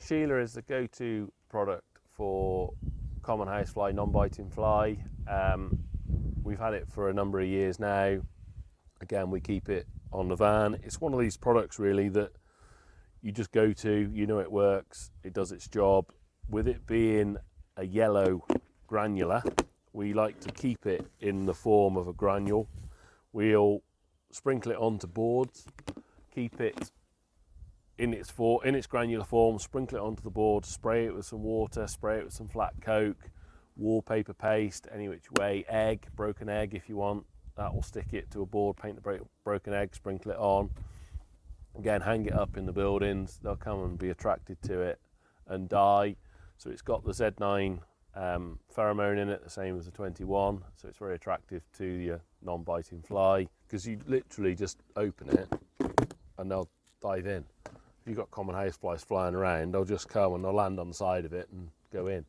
Sheila is the go-to product for common housefly, non-biting fly. We've had it for a number of years now. Again, we keep it on the van. It's one of these products really that you just go to, you know it works, it does its job. With it being a yellow granular, we like to keep it in the form of a granule. We'll sprinkle it onto boards, keep it in its granular form, sprinkle it onto the board, spray it with some water, spray it with some flat coke, wallpaper paste, any which way, egg, broken egg if you want. That will stick it to a board, paint the broken egg, sprinkle it on. Again, hang it up in the buildings, they'll come and be attracted to it and die. So it's got the Z9 pheromone in it, the same as the 21, so it's very attractive to your non-biting fly, because you literally just open it and they'll dive in. If you've got common houseflies flying around, they'll just come and they'll land on the side of it and go in.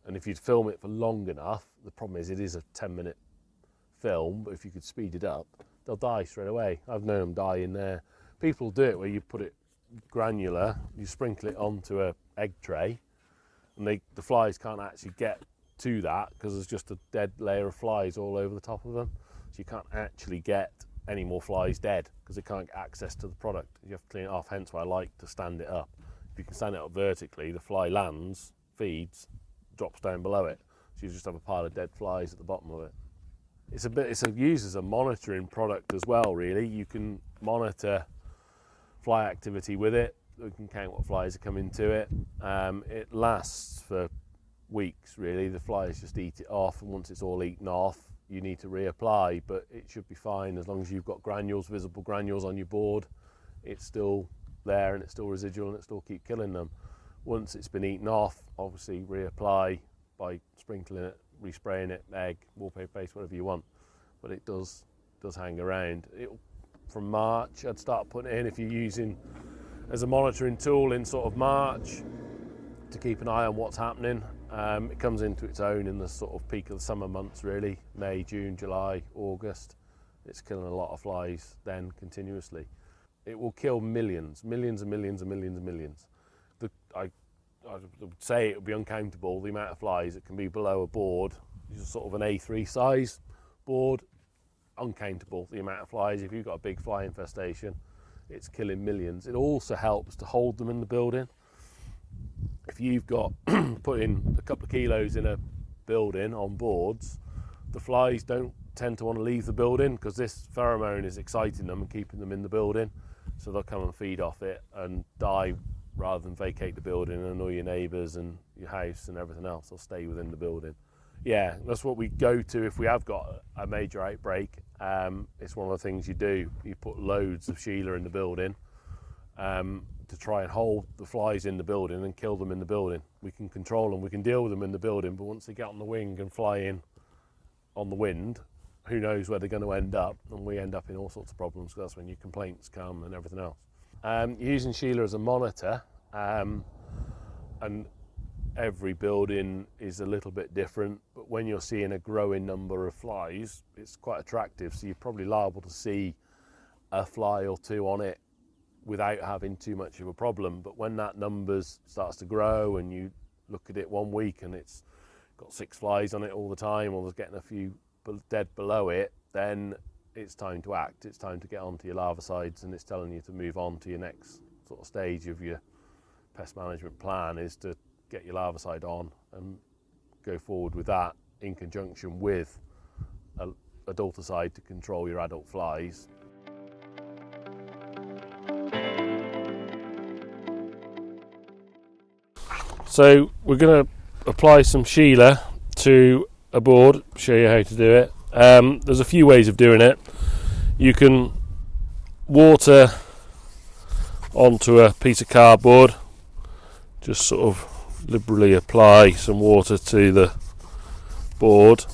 And if you'd film it for long enough, the problem is it is a 10-minute film, but if you could speed it up, they'll die straight away. I've known them die in there. People do it where you put it granular, you sprinkle it onto an egg tray, and the flies can't actually get to that because there's just a dead layer of flies all over the top of them. So you can't actually get any more flies dead because they can't get access to the product. You have to clean it off, hence why I like to stand it up. If you can stand it up vertically, the fly lands, feeds, drops down below it. So you just have a pile of dead flies at the bottom of it. It's used as a monitoring product as well, really. You can monitor fly activity with it. We can count what flies are coming to it. It lasts for weeks, really. The flies just eat it off, and once it's all eaten off, you need to reapply, but it should be fine as long as you've got granules, visible granules on your board. It's still there and it's still residual and it still keep killing them. Once it's been eaten off, obviously reapply by sprinkling it, respraying it, egg, wallpaper paste, whatever you want. But it does hang around. From March, I'd start putting it in if you're using as a monitoring tool in sort of March to keep an eye on what's happening. It comes into its own in the sort of peak of the summer months, really. May, June, July, August. It's killing a lot of flies then continuously. It will kill millions and millions and millions and millions. I would say it would be uncountable the amount of flies that can be below a board. It's sort of an A3 size board, uncountable the amount of flies. If you've got a big fly infestation, it's killing millions. It also helps to hold them in the building. If you've got putting a couple of kilos in a building on boards, the flies don't tend to want to leave the building because this pheromone is exciting them and keeping them in the building. So they'll come and feed off it and die rather than vacate the building and annoy your neighbours and your house and everything else. They'll stay within the building. Yeah, that's what we go to if we have got a major outbreak. It's one of the things you do. You put loads of Sheila in the building to try and hold the flies in the building and kill them in the building. We can control them, we can deal with them in the building, but once they get on the wing and fly in on the wind, who knows where they're going to end up, and we end up in all sorts of problems because that's when your complaints come and everything else. Using Sheila as a monitor, and every building is a little bit different, but when you're seeing a growing number of flies, it's quite attractive, so you're probably liable to see a fly or two on it without having too much of a problem. But when that number starts to grow and you look at it one week and it's got 6 flies on it all the time, or there's getting a few dead below it, then it's time to act. It's time to get onto your larvicides, and it's telling you to move on to your next sort of stage of your pest management plan, is to get your larvicide on and go forward with that in conjunction with adulticide to control your adult flies. So we're going to apply some Sheila to a board, show you how to do it. There's a few ways of doing it. You can water onto a piece of cardboard, just sort of liberally apply some water to the board.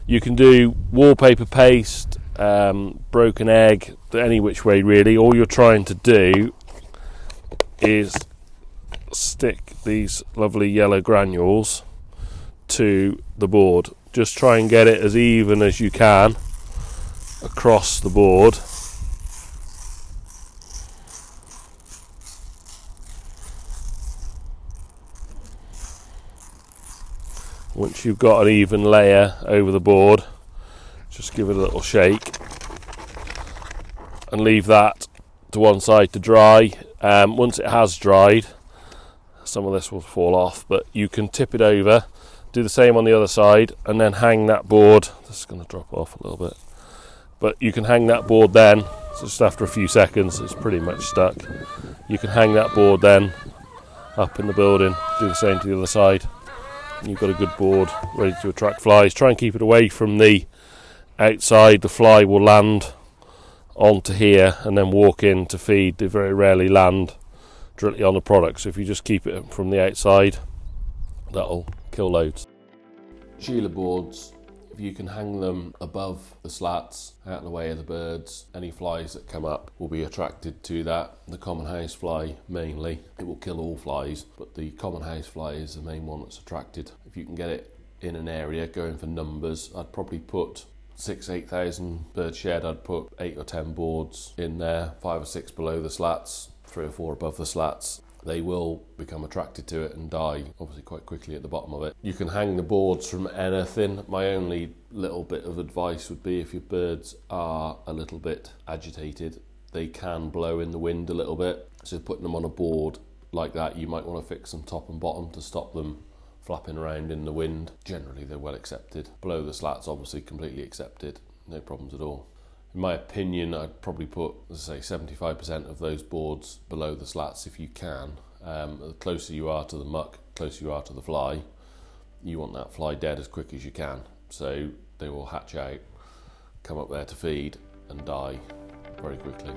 You can do wallpaper paste, broken egg, any which way really. All you're trying to do is stick these lovely yellow granules to the board. Just try and get it as even as you can across the board. once you've got an even layer over the board, just give it a little shake and leave that to one side to dry. Once it has dried, some of this will fall off, but you can tip it over, do the same on the other side, and then hang that board. This is going to drop off a little bit, but you can hang that board then, just after a few seconds it's pretty much stuck. You can hang that board then up in the building, do the same to the other side, and you've got a good board ready to attract flies. Try and keep it away from the outside. The fly will land onto here and then walk in to feed. They very rarely land directly on the product, so if you just keep it from the outside, that'll kill loads. Sheila boards, if you can hang them above the slats, out of the way of the birds, any flies that come up will be attracted to that. The common house fly mainly, it will kill all flies, but the common house fly is the main one that's attracted. If you can get it in an area, going for numbers, I'd probably put 8,000 bird shed, I'd put 8 or 10 boards in there, 5 or 6 below the slats, 3 or 4 above the slats. They will become attracted to it and die obviously quite quickly at the bottom of it. You can hang the boards from anything. My only little bit of advice would be, if your birds are a little bit agitated, they can blow in the wind a little bit, so putting them on a board like that, you might want to fix them top and bottom to stop them flapping around in the wind. Generally they're well accepted. Below the slats obviously completely accepted, no problems at all. In my opinion, I'd probably put, as I say, 75% of those boards below the slats if you can. The closer you are to the muck, closer you are to the fly, you want that fly dead as quick as you can. So they will hatch out, come up there to feed and die very quickly.